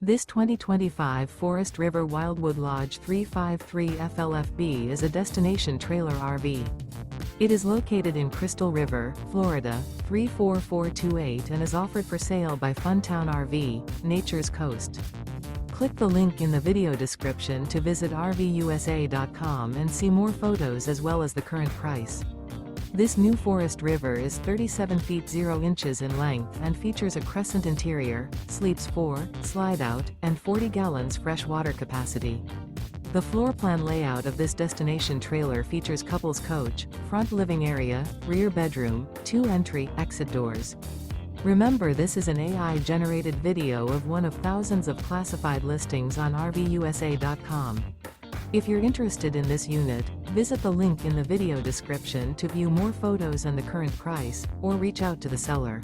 This 2025 Forest River Wildwood Lodge 353 FLFB is a destination trailer RV. It is located in Crystal River, Florida, 34428 and is offered for sale by Funtown RV, Nature's Coast. Click the link in the video description to visit RVUSA.com and see more photos as well as the current price. This new Forest River is 37 feet 0 inches in length and features a CRECENT interior, sleeps 4, Slideout, and 40 gallons fresh water capacity. The floor plan layout of this destination trailer features couples coach, front living area, rear bedroom, 2 entry/exit doors. Remember, this is an AI-generated video of one of thousands of classified listings on RVUSA.com. If you're interested in this unit, visit the link in the video description to view more photos and the current price, or reach out to the seller.